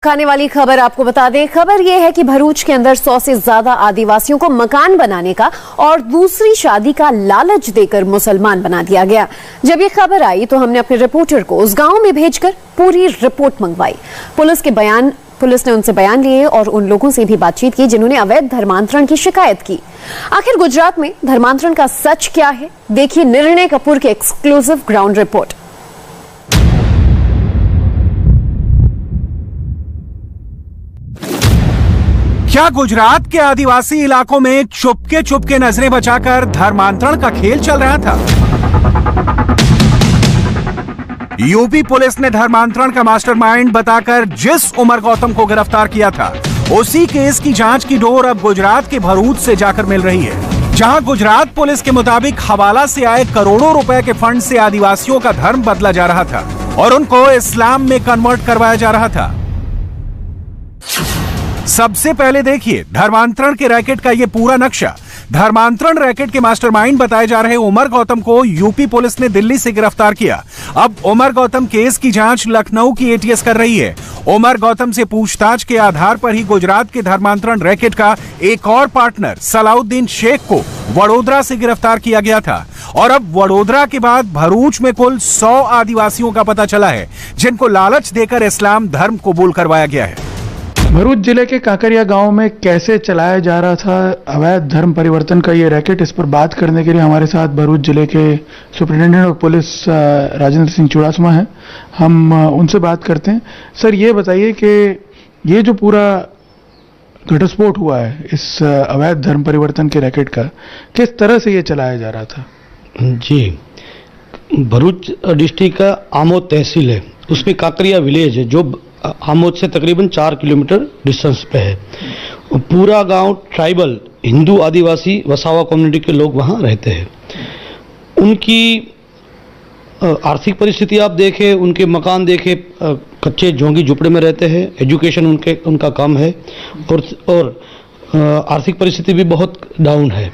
खाने वाली खबर आपको बता दें। खबर यह है कि भरूच के अंदर 100 से ज्यादा आदिवासियों को मकान बनाने का और दूसरी शादी का लालच देकर मुसलमान बना दिया गया। जब ये खबर आई तो हमने अपने रिपोर्टर को उस गांव में भेजकर पूरी रिपोर्ट मंगवाई। पुलिस ने उनसे बयान लिए और उन लोगों से भी बातचीत की जिन्होंने अवैध धर्मांतरण की शिकायत की। आखिर गुजरात में धर्मांतरण का सच क्या है, देखिए निर्णय कपूर की एक्सक्लूसिव ग्राउंड रिपोर्ट। क्या गुजरात के आदिवासी इलाकों में चुपके नजरें बचाकर धर्मांतरण का खेल चल रहा था? यूपी पुलिस ने धर्मांतरण का मास्टरमाइंड बताकर जिस उमर गौतम को गिरफ्तार किया था, उसी केस की जांच की डोर अब गुजरात के भरूच से जाकर मिल रही है, जहां गुजरात पुलिस के मुताबिक हवाला से आए करोड़ों रुपए के फंड से आदिवासियों का धर्म बदला जा रहा था और उनको इस्लाम में कन्वर्ट करवाया जा रहा था। सबसे पहले देखिए धर्मांतरण के रैकेट का ये पूरा नक्शा। धर्मांतरण रैकेट के मास्टरमाइंड बताए जा रहे उमर गौतम को यूपी पुलिस ने दिल्ली से गिरफ्तार किया। अब उमर गौतम केस की जांच लखनऊ की एटीएस कर रही है। उमर गौतम से पूछताछ के आधार पर ही गुजरात के धर्मांतरण रैकेट का एक और पार्टनर सलाउद्दीन शेख को वडोदरा से गिरफ्तार किया गया था और अब वडोदरा के बाद भरूच में कुल 100 आदिवासियों का पता चला है जिनको लालच देकर इस्लाम धर्म कबूल करवाया गया है। भरूच जिले के काकरिया गांव में कैसे चलाया जा रहा था अवैध धर्म परिवर्तन का ये रैकेट, इस पर बात करने के लिए हमारे साथ भरूच जिले के superintendent of police Rajendra Singh Chudasama हैं। हम उनसे बात करते हैं। सर, ये बताइए कि ये जो पूरा घटस्फोट हुआ है इस अवैध धर्म परिवर्तन के रैकेट का, किस तरह से ये चलाया जा रहा था? जी, भरूच डिस्ट्रिक्ट का आमोद तहसील है, उसमें काकरिया विलेज है जो आमोद से तकरीबन 4 किलोमीटर डिस्टेंस पे है। पूरा गांव ट्राइबल हिंदू आदिवासी वसावा कम्युनिटी के लोग वहां रहते हैं। उनकी आर्थिक परिस्थिति आप देखें, उनके मकान देखें, कच्चे झोंगी झुपड़े में रहते हैं, एजुकेशन उनका कम है और आर्थिक परिस्थिति भी बहुत डाउन है।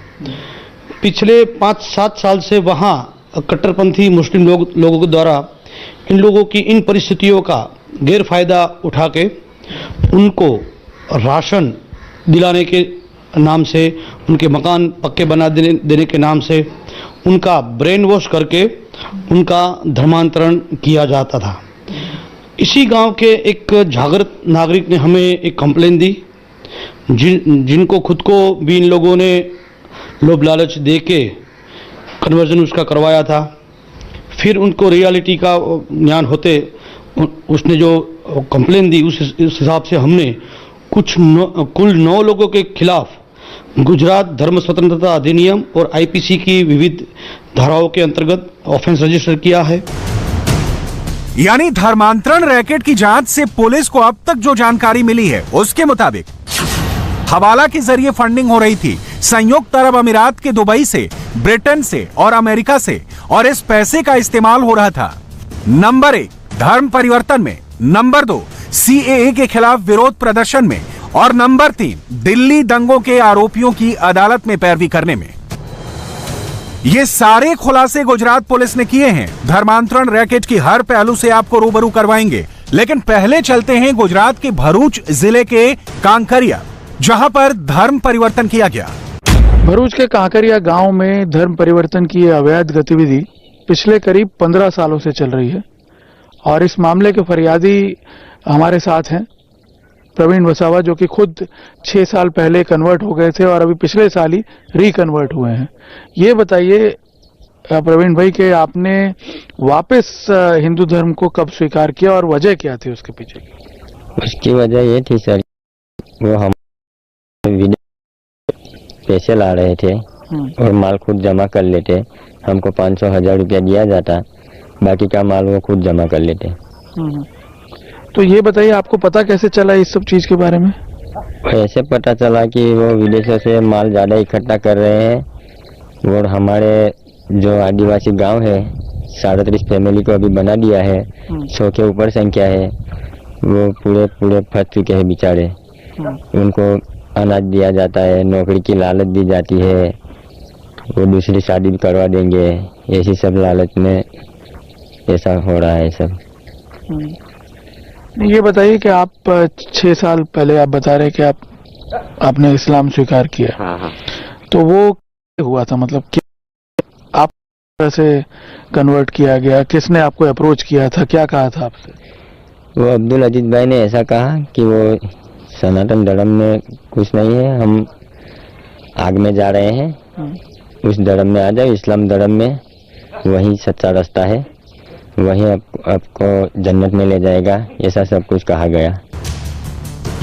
पिछले 5-7 साल से वहाँ कट्टरपंथी मुस्लिम लोगों के द्वारा इन लोगों की इन परिस्थितियों का गैर फायदा उठा के उनको राशन दिलाने के नाम से, उनके मकान पक्के बना देने के नाम से उनका ब्रेन वॉश करके उनका धर्मांतरण किया जाता था। इसी गांव के एक जागृत नागरिक ने हमें एक कंप्लेन दी, जिनको खुद को भी इन लोगों ने लोभ लालच दे के कन्वर्जन उसका करवाया था। फिर उनको रियलिटी का ज्ञान होते उसने जो कंप्लेन दी उस हिसाब से हमने कुल 9 लोगों के खिलाफ गुजरात धर्म स्वतंत्रता अधिनियम और आईपीसी की विविध धाराओं के अंतर्गत ऑफेंस रजिस्टर किया है। यानी धर्मांतरण रैकेट की जांच से पुलिस को अब तक जो जानकारी मिली है उसके मुताबिक हवाला के जरिए फंडिंग हो रही थी संयुक्त अरब अमीरात के दुबई से, ब्रिटेन से और अमेरिका से, और इस पैसे का इस्तेमाल हो रहा था नंबर 1 धर्म परिवर्तन में, नंबर 2 सीएए के खिलाफ विरोध प्रदर्शन में और नंबर 3 दिल्ली दंगों के आरोपियों की अदालत में पैरवी करने में। ये सारे खुलासे गुजरात पुलिस ने किए हैं। धर्मांतरण रैकेट की हर पहलू से आपको रूबरू करवाएंगे, लेकिन पहले चलते हैं गुजरात के भरूच जिले के कांकरिया, जहां पर धर्म परिवर्तन किया गया। भरूच के कांकरिया गांव में धर्म परिवर्तन की अवैध गतिविधि पिछले करीब 15 सालों से चल रही है और इस मामले के फरियादी हमारे साथ हैं प्रवीण वसावा, जो कि खुद 6 साल पहले कन्वर्ट हो गए थे और अभी पिछले साल ही रिकन्वर्ट हुए हैं। ये बताइए प्रवीण भाई कि आपने वापस हिंदू धर्म को कब स्वीकार किया और वजह क्या थी उसके पीछे? उसकी वजह ये थी सर, वो हम पैसे ला रहे थे और माल खुद जमा कर लेते। हमको 500-1000 रुपया दिया जाता, बाकी का माल वो खुद जमा कर लेते। तो ये बताइए आपको पता कैसे चला इस सब चीज के बारे में? ऐसे पता चला कि वो विदेशों से माल ज्यादा इकट्ठा कर रहे हैं और हमारे जो आदिवासी गांव है 37 फैमिली को अभी बना दिया है। 100 के ऊपर संख्या है, वो पूरे फंस चुके हैं बेचारे। उनको अनाज दिया जाता है, नौकरी की लालच दी जाती है, वो दूसरी शादी भी करवा देंगे, ऐसी सब लालच में ऐसा हो रहा है सब। ये बताइए कि आप 6 साल पहले आप बता रहे कि आपने इस्लाम स्वीकार किया। हाँ। तो वो क्या हुआ था, मतलब क्या आप कैसे कन्वर्ट किया गया, किसने आपको अप्रोच किया था, क्या कहा था आपसे? वो अब्दुल अजीज भाई ने ऐसा कहा कि वो सनातन धर्म में कुछ नहीं है, हम आग में जा रहे हैं, उस धर्म में आ जाओ, इस्लाम धर्म में वही सच्चा रास्ता है, वही आपको जन्नत में ले जाएगा, ऐसा सब कुछ कहा गया।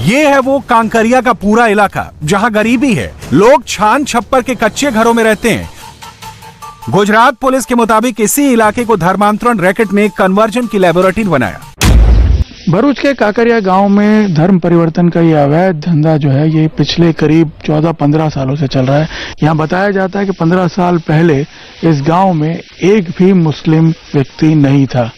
ये है वो कांकरिया का पूरा इलाका जहां गरीबी है, लोग छान छप्पर के कच्चे घरों में रहते हैं। गुजरात पुलिस के मुताबिक इसी इलाके को धर्मांतरण रैकेट ने कन्वर्जन की लैबोरेटरी बनाया। भरूच के काकरिया गांव में धर्म परिवर्तन का ये अवैध धंधा जो है ये पिछले करीब 14-15 सालों से चल रहा है। यहाँ बताया जाता है कि 15 साल पहले इस गांव में एक भी मुस्लिम व्यक्ति नहीं था।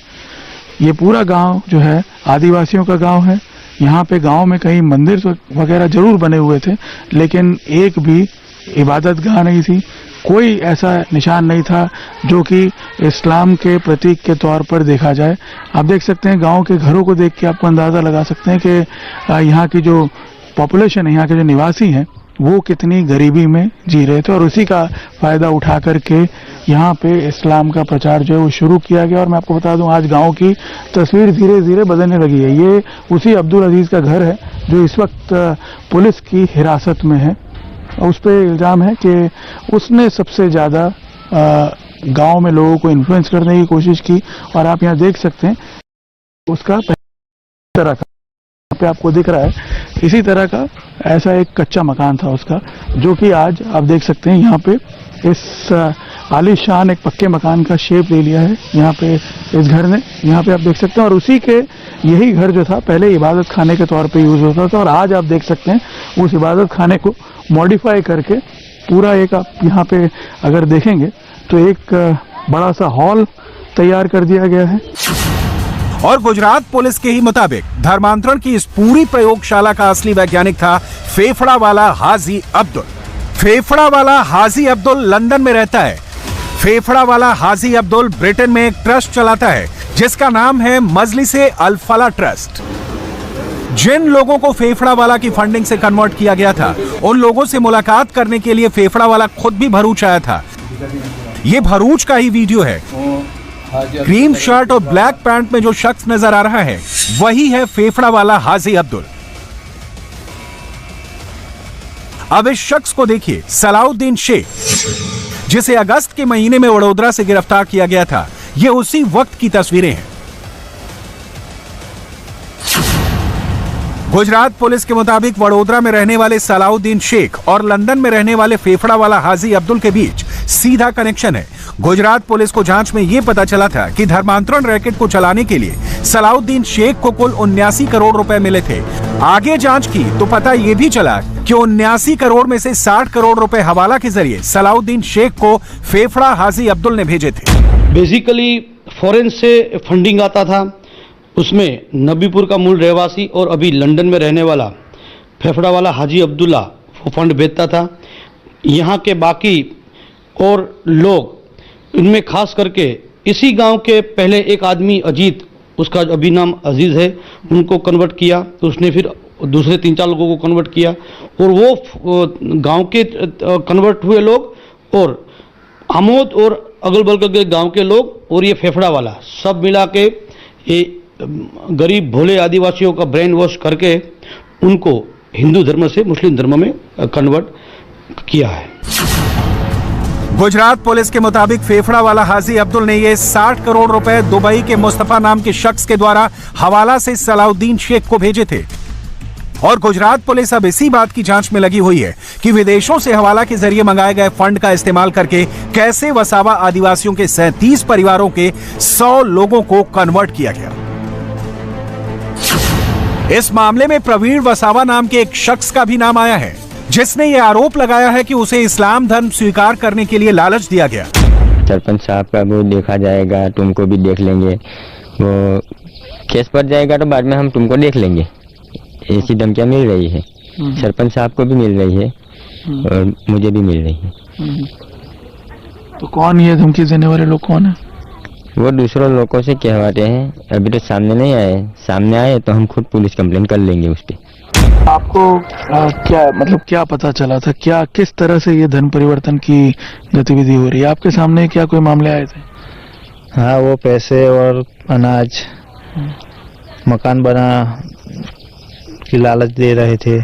ये पूरा गांव जो है आदिवासियों का गांव है। यहाँ पे गांव में कहीं मंदिर वगैरह जरूर बने हुए थे, लेकिन एक भी इबादत गाह नहीं थी, कोई ऐसा निशान नहीं था जो कि इस्लाम के प्रतीक के तौर पर देखा जाए। आप देख सकते हैं गांव के घरों को देख के आपको अंदाजा लगा सकते हैं कि यहाँ की जो पॉपुलेशन है, यहाँ के जो निवासी हैं, वो कितनी गरीबी में जी रहे थे और उसी का फायदा उठा करके यहाँ पे इस्लाम का प्रचार जो है वो शुरू किया गया। और मैं आपको बता दूं, आज गांव की तस्वीर धीरे धीरे बदलने लगी है। ये उसी अब्दुल अजीज का घर है जो इस वक्त पुलिस की हिरासत में है। उस पर इल्ज़ाम है कि उसने सबसे ज़्यादा गांव में लोगों को इन्फ्लुएंस करने की कोशिश की। और आप यहाँ देख सकते हैं उसका तरह का पे आपको दिख रहा है, इसी तरह का ऐसा एक कच्चा मकान था उसका, जो कि आज आप देख सकते हैं यहाँ पे इस आलीशान एक पक्के मकान का शेप ले लिया है यहाँ पे इस घर ने। यहाँ पे आप देख सकते हैं और उसी के यही घर जो था पहले इबादत खाने के तौर पे यूज होता था और आज आप देख सकते हैं उस इबादत खाने को मॉडिफाई करके पूरा एक, आप यहाँ पे अगर देखेंगे तो एक बड़ा सा हॉल तैयार कर दिया गया है। और गुजरात पुलिस के ही मुताबिक धर्मांतरण की इस पूरी प्रयोगशाला का असली वैज्ञानिक था फेफड़ा वाला हाजी अब्दुल। फेफड़ा वाला हाजी अब्दुल लंदन में रहता है। फेफड़ा वाला हाजी अब्दुल ब्रिटेन में एक ट्रस्ट चलाता है जिसका नाम है मजलिसे अल फला ट्रस्ट। जिन लोगों को फेफड़ा वाला की फंडिंग से कन्वर्ट किया गया था, उन लोगों से मुलाकात करने के लिए फेफड़ा वाला खुद भी भरूच आया था। ये भरूच का ही वीडियो है। क्रीम शर्ट और ब्लैक पैंट में जो शख्स नजर आ रहा है वही है फेफड़ा वाला हाजी अब्दुल। अब इस शख्स को देखिए, सलाउद्दीन शेख, जिसे अगस्त के महीने में वडोदरा से गिरफ्तार किया गया था। ये उसी वक्त की तस्वीरें हैं। गुजरात पुलिस के मुताबिक वडोदरा में रहने वाले सलाउद्दीन शेख और लंदन में रहने वाले फेफड़ा वाला हाजी अब्दुल के बीच सीधा कनेक्शन है। गुजरात पुलिस को जांच में यह पता चला था कि धर्मांतरण रैकेट को चलाने के लिए सलाउद्दीन शेख को कुल 79 करोड़ रुपए मिले थे। आगे जांच की तो पता यह भी चला कि 79 करोड़ में से 60 करोड़ रुपए हवाला के जरिए सलाउद्दीन शेख को फेफड़ा हाजी अब्दुल ने भेजे थे। बेसिकली फॉरेन से फंडिंग आता था, उसमें नबीपुर का मूल रहवासी और अभी लंदन में रहने वाला फेफड़ा वाला हाजी अब्दुल्ला वो फंड भेजता था। यहाँ के बाकी और लोग, इनमें खास करके इसी गांव के पहले एक आदमी अजीत, उसका अभी नाम अजीज है, उनको कन्वर्ट किया। तो उसने फिर दूसरे 3-4 लोगों को कन्वर्ट किया और वो गांव के कन्वर्ट हुए लोग और आमोद और अगल बगल के गांव के लोग और ये फेफड़ा वाला सब मिला के ये गरीब भोले आदिवासियों का ब्रेन वॉश करके उनको हिंदू धर्म से मुस्लिम धर्म में कन्वर्ट किया है। गुजरात पुलिस के मुताबिक फेफड़ा वाला हाजी अब्दुल ने ये 60 करोड़ रुपए दुबई के मुस्तफा नाम के शख्स के द्वारा हवाला से सलाउद्दीन शेख को भेजे थे। और गुजरात पुलिस अब इसी बात की जांच में लगी हुई है कि विदेशों से हवाला के जरिए मंगाए गए फंड का इस्तेमाल करके कैसे वसावा आदिवासियों के 37 परिवारों के 100 लोगों को कन्वर्ट किया गया। इस मामले में प्रवीण वसावा नाम के एक शख्स का भी नाम आया है, जिसने ये आरोप लगाया है कि उसे इस्लाम धर्म स्वीकार करने के लिए लालच दिया गया। सरपंच साहब का वो देखा जाएगा, तुमको भी देख लेंगे, वो केस पर जाएगा तो बाद में हम तुमको देख लेंगे, ऐसी धमकियां मिल रही है। सरपंच साहब को भी मिल रही है और मुझे भी मिल रही है। तो कौन ये धमकी देने वाले लोग कौन है? वो दूसरों लोगों से कहवाते हैं, अभी तो सामने नहीं आए, सामने आए तो हम खुद पुलिस कंप्लेन कर लेंगे उस पर। आपको क्या पता चला था, क्या किस तरह से ये धन परिवर्तन की गतिविधि हो रही है? आपके सामने क्या कोई मामले आए थे? हाँ, वो पैसे और अनाज, मकान बना की लालच दे रहे थे,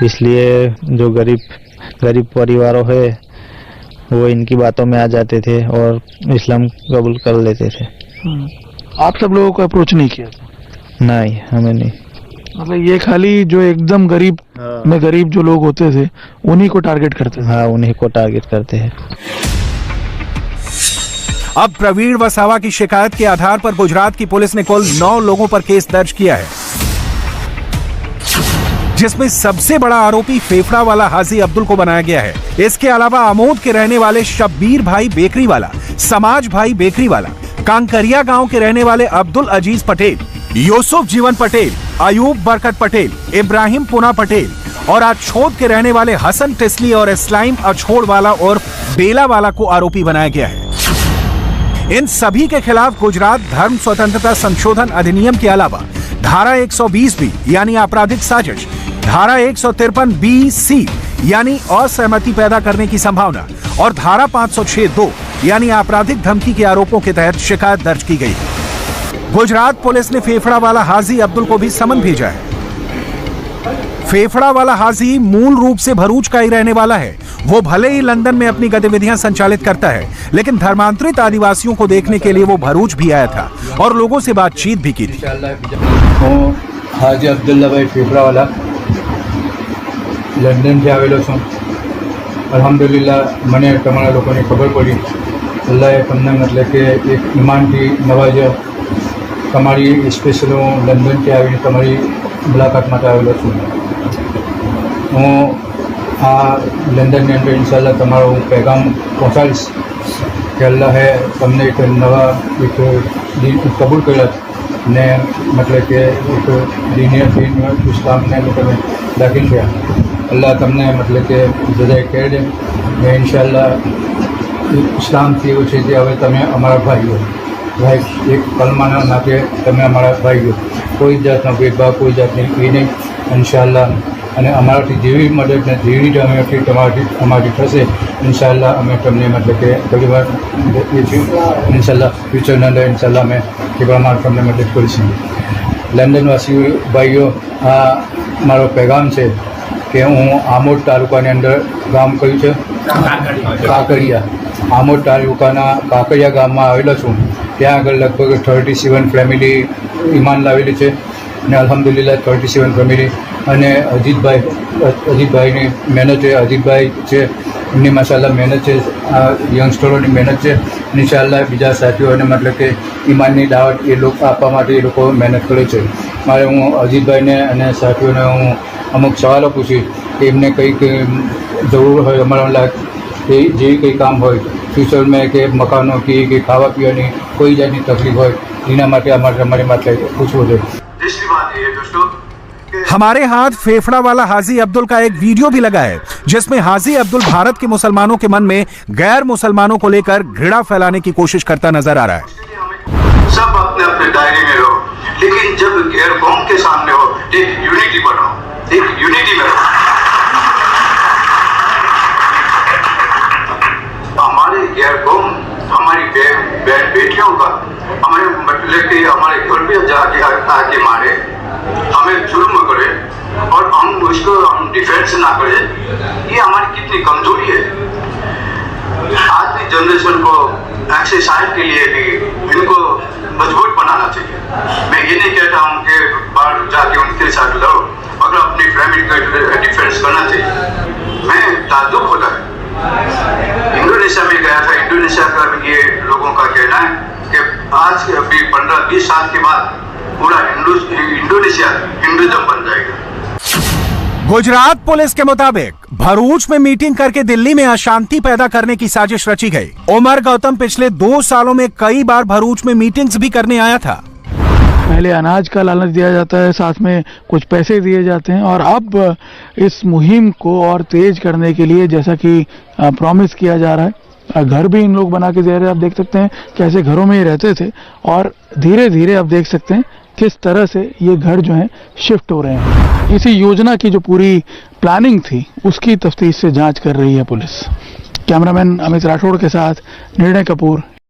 इसलिए जो गरीब परिवारों है वो इनकी बातों में आ जाते थे और इस्लाम कबूल कर लेते थे। आप सब लोगों को अप्रोच नहीं किया था? नहीं, हमें नहीं। मतलब ये खाली जो एकदम गरीब में गरीब जो लोग होते थे उन्हीं को टारगेट करते थे? हाँ, उन्हीं को टारगेट करते हैं। अब प्रवीण वसावा की शिकायत के आधार पर गुजरात की पुलिस ने कुल 9 लोगों पर केस दर्ज किया है, जिसमें सबसे बड़ा आरोपी फेफड़ा वाला हाजी अब्दुल को बनाया गया है। इसके अलावा आमोद के रहने वाले शब्बीर भाई बेकरी वाला, समाज भाई बेकरी वाला, कांकरिया गांव के रहने वाले अब्दुल अजीज पटेल, यूसुफ जीवन पटेल, अयूब बरकत पटेल, इब्राहिम पुना पटेल और अछोद के रहने वाले हसन टिस्ली और इस्लाम अछोड़ वाला और बेला वाला को आरोपी बनाया गया है। इन सभी के खिलाफ गुजरात धर्म स्वतंत्रता संशोधन अधिनियम के अलावा धारा 120 बी यानी आपराधिक साजिश, धारा 153 बी सी यानी असहमति पैदा करने की संभावना और धारा 506(2) यानी आपराधिक धमकी के आरोपों के तहत शिकायत दर्ज की गई। गुजरात पुलिस ने फेफड़ा वाला हाजी अब्दुल को भी समन भेजा है। फेफड़ा वाला हाजी मूल रूप से भरूच का ही रहने वाला है। वो भले ही लंदन में अपनी गतिविधियां संचालित करता है, लेकिन धर्मांतरित आदिवासियों को देखने के लिए वो भरूच भी आया था और लोगों से बातचीत भी की थी। हाजी अब्दुल्ला भाई फेफड़ा वाला लंदन से आवेलो छूँ। अल्हम्दुलिल्लाह મને તમારા લોકોને ખબર પડી, અલ્લાહે તમને मतलब કે એક ઈમાનથી નવાજ્યા। તમારી સ્પેશિયલ હું લંડનથી આવીને તમારી મુલાકાત માટે આવેલો છું। હું આ લંડનની અંદર ઇન્શાલ્લાહ તમારો હું पैगाम પહોંચાડીશ કે અલ્લાહે તમને એક નવા એક દીન કબૂલ કર્યા ને मतलब કે એક દીનિયત દીન ઇસ્લામને તમે દાખલ થયા। अल्लाह तमने मतलब के जजाय कह दे मैं इंशाल्लाह इस्लाम थी वो चीज़ हमें तमें अमरा भाई हो भाई एक कलमाना नाते तमें अमरा भाई हो कोई जातना भेदभाव कोई जातनी ई नहीं इंशाल्लाह અને અમારાથી જેવી મદદ ને જેવી અમે અમારી થશે ઇન્શાલ્લાહ અમે તમને मतलब કે ઘણી વાર ઇન્શાલ્લાહ ફ્યુચરના અંદર ઇન્શાલ્લાહ અમે એ પ્રમાણે તમને મદદ કરીશું। લંડન વાસી ભાઈઓ આ મારો પેગામ છે કે હું આમોદ તાલુકાની અંદર ગામ કયું છે કાંકરિયા। આમોદ તાલુકાના કાંકરિયા ગામમાં આવેલો છું। ત્યાં આગળ લગભગ 37 ફેમિલી ઈમાન લાવેલી છે અને અલ્હમ્દુલિલ્લાહ 37 ફેમિલી અને અજીતભાઈની મહેનત છે। અજીતભાઈ છે એમની માશાલ્લાહ મહેનત છે, આ યંગસ્ટરોની મહેનત છે। ઇન્શાલ્લાહ બીજા સાથીઓને मतलब કે ઈમાનની દાવત એ લોકો આપવા માટે એ લોકો મહેનત કરે છે। મારે હું અજીતભાઈને અને સાથીઓને હું અમુક સવાલો પૂછી કે એમને કંઈક જરૂર હોય અમારા લાયક જેવી કંઈ કામ હોય ફ્યુચર में કે મકાનો की કે ખાવા પીવાની કોઈ જાતની તકલીફ હોય એના માટે અમારી માટે પૂછવું છે। दूसरी बात ये दोस्तों, हमारे हाथ फेफड़ा वाला हाजी अब्दुल का एक वीडियो भी लगा है, जिसमें हाजी अब्दुल भारत के मुसलमानों के मन में गैर मुसलमानों को लेकर घृणा फैलाने की कोशिश करता नजर आ रहा है। सब अपने अपने दायरे में रहो, लेकिन जब गैर कौम के सामने हो एक यूनिटी बनाओ, एक यूनिटी में रहो। हमारे गैर कौम हमारी बेटियों का हमें मतलब कि हमारे घर पे जाके आके मारे, हमें जुल्म करे और हम उसको हम डिफेंस ना करें, ये हमारी कितनी कमजोरी है। आज की जनरेशन को एक्सरसाइज के लिए भी इनको मजबूत बनाना चाहिए। मैं ये नहीं कहता हूँ कि बाहर जाके उनके साथ लड़ो, मगर अपनी फैमिली का डिफेंस करना चाहिए। मैं ताज्जुब होता है, इंडोनेशिया में गया था, इंडोनेशिया का ये लोगों का कहना है कि आज अभी 15-20 साल के बाद पूरा इंडोनेशिया हिंदुइज्म बन जाएगा। गुजरात पुलिस के मुताबिक भरूच में मीटिंग करके दिल्ली में अशांति पैदा करने की साजिश रची गई। उमर गौतम पिछले 2 सालों में कई बार भरूच में मीटिंग्स भी करने आया था। पहले अनाज का लालच दिया जाता है, साथ में कुछ पैसे दिए जाते हैं और अब इस मुहिम को और तेज करने के लिए जैसा कि प्रॉमिस किया जा रहा है घर भी इन लोग बना के दे रहे हैं। आप देख सकते हैं कैसे घरों में ही रहते थे और धीरे धीरे आप देख सकते हैं किस तरह से ये घर जो है शिफ्ट हो रहे हैं। इसी योजना की जो पूरी प्लानिंग थी उसकी तफ्तीश से जांच कर रही है पुलिस। कैमरामैन अमित राठौड़ के साथ निर्णय कपूर,